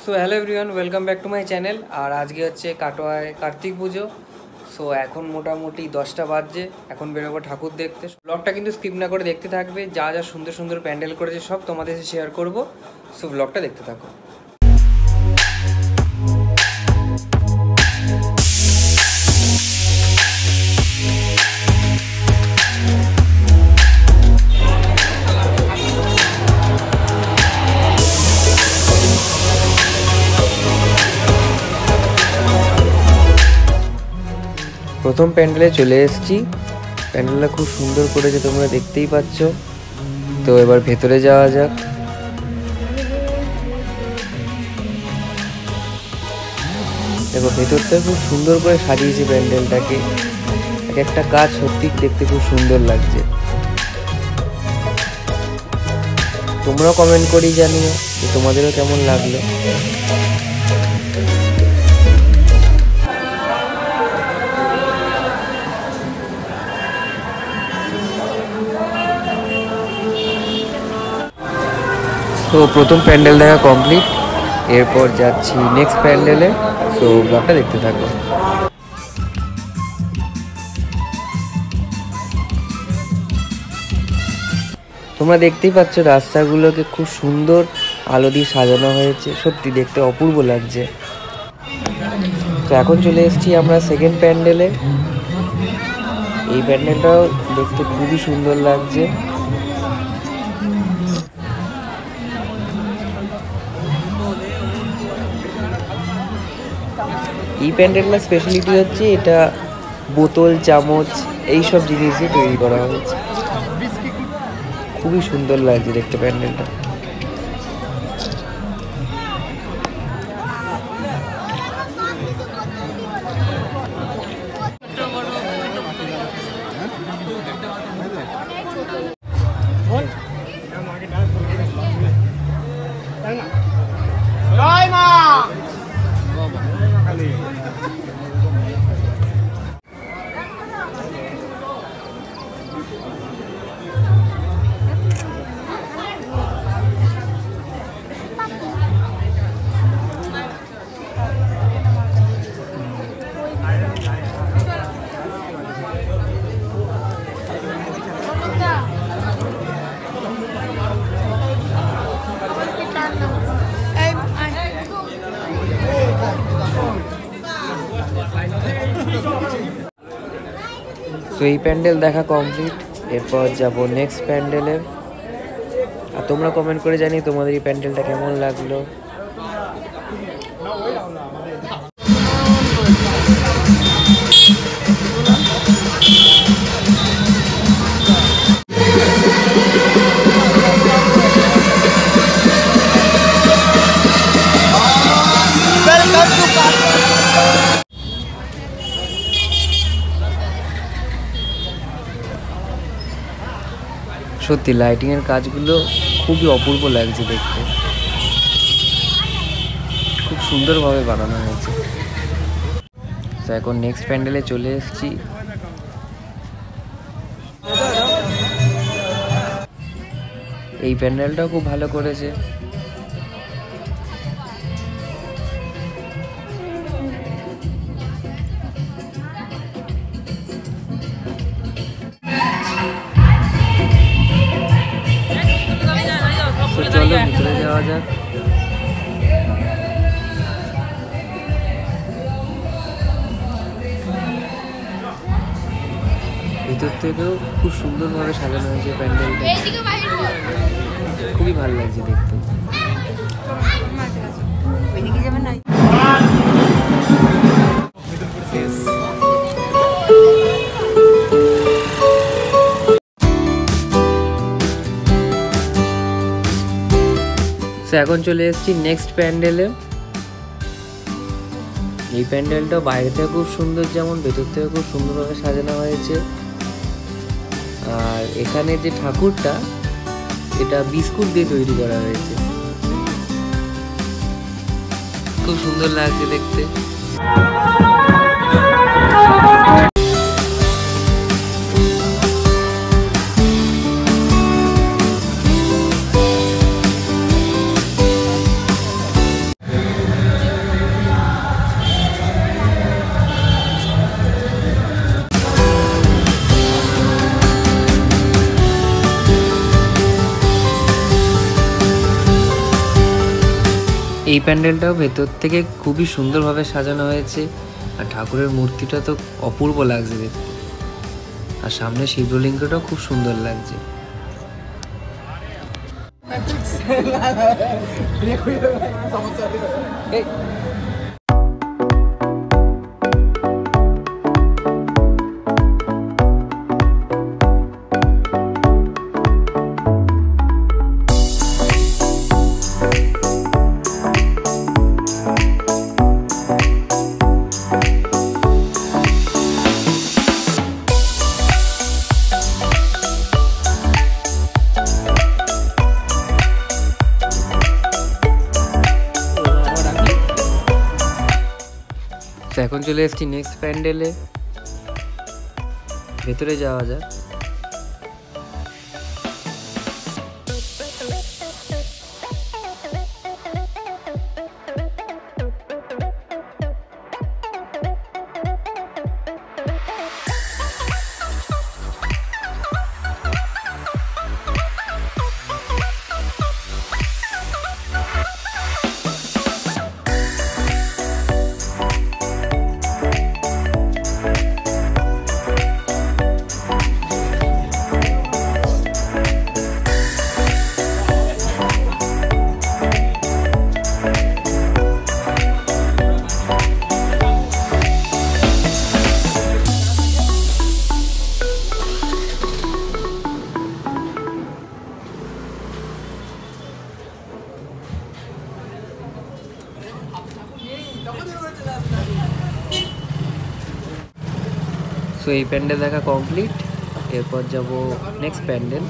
So hello everyone, welcome back to my channel. আর আজকে হচ্ছে কাটোয়ায় কার্তিক পুজো। সো এখন মোটামুটি 10টা বাজছে, এখন বেরোবো ঠাকুর দেখতে। ব্লগটা কিন্তু স্কিপ না করে দেখতে থাকবে, যা যা সুন্দর সুন্দর প্যান্ডেল করেছে সব তোমাদের সাথে শেয়ার করবো। সো ব্লগটা দেখতে থাকো। প্রথম প্যান্ডেলে চলে এসেছি। প্যান্ডেলটা খুব সুন্দর করেছে, তোমরা দেখতেই পাচ্ছ। তো এবার ভেতরে যাওয়া যাক। দেখো ভেতরটা খুব সুন্দর করে সাজিয়েছে প্যান্ডেলটাকে। এক একটা কাজ সত্যি দেখতে খুব সুন্দর লাগছে। তোমরাও কমেন্ট করেই জানিও যে তোমাদেরও কেমন লাগলো। তো প্রথম প্যান্ডেল দেখা কমপ্লিট, এরপর যাচ্ছি নেক্সট প্যান্ডেলে। সো ব্লগটা দেখতে থাকো। তোমরা দেখতেই পাচ্ছ রাস্তাগুলোকে খুব সুন্দর আলো দিয়ে সাজানো হয়েছে, সত্যি দেখতে অপূর্ব লাগছে। তো এখন চলে এসেছি আমরা সেকেন্ড প্যান্ডেলে। এই প্যান্ডেলটাও দেখতে খুবই সুন্দর লাগছে। এই প্যান্ডেলটার স্পেশালিটি হচ্ছে এটা বোতল, চামচ এইসব জিনিস দিয়ে তৈরি করা হয়েছে। খুবই সুন্দর লাগছে দেখতে প্যান্ডেলটা। সো এই প্যান্ডেল দেখা কমপ্লিট, এরপর যাব নেক্সট প্যান্ডেলে। আর তোমরা কমেন্ট করে জানি তোমাদের এই প্যান্ডেলটা কেমন লাগলো। সত্যি লাইটিংয়ের কাজগুলো খুবই অপূর্ব লাগছে দেখতে, খুব সুন্দরভাবে বানানো হয়েছে। তো এখন নেক্সট প্যান্ডেলে চলে এসেছি। এই প্যান্ডেলটাও খুব ভালো করেছে। চলো ভিতরে যাওয়া যাক। ভিতর থেকেও খুব সুন্দরভাবে সাজানো হয়েছে প্যান্ডেলটা, খুবই ভালো লাগছে দেখতে। এখন চলে এসেছি নেক্সট প্যান্ডেলে। এই প্যান্ডেলটা বাইরে থেকে খুব সুন্দর, যেমন ভেতর থেকে খুব সুন্দরভাবে সাজানো হয়েছে। আর এখানে যে ঠাকুরটা, এটা বিস্কুট দিয়ে তৈরি করা হয়েছে, খুব সুন্দর লাগছে দেখতে। এই প্যান্ডেলটাও ভেতর থেকে খুবই সুন্দরভাবে সাজানো হয়েছে, আর ঠাকুরের মূর্তিটা তো অপূর্ব লাগছে দেখতে, আর সামনে শিবলিঙ্গটাও খুব সুন্দর লাগছে। তো এখন চলে এসেছি নেক্সট প্যান্ডেলে, ভেতরে যাওয়া যাক। সো এই প্যান্ডেল দেখা কমপ্লিট, এরপর যাব নেক্সট প্যান্ডেল।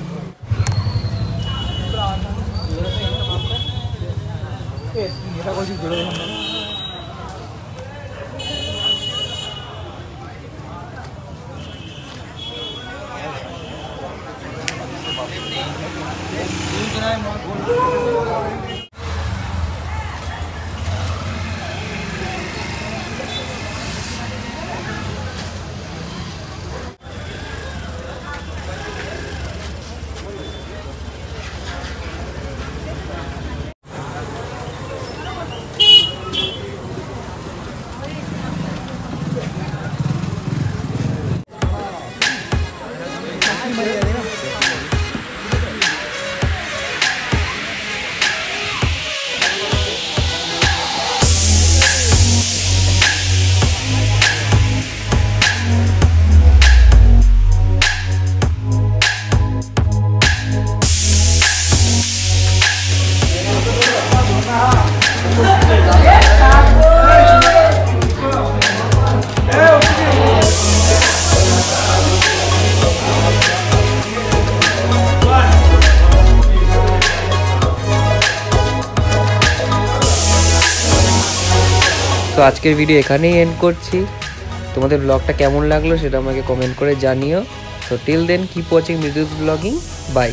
তো আজকের ভিডিও এখানেই এন্ড করছি। তোমাদের ব্লগটা কেমন লাগলো সেটা আমাকে কমেন্ট করে জানিও। So till then keep watching Mridu's ব্লগিং, বাই।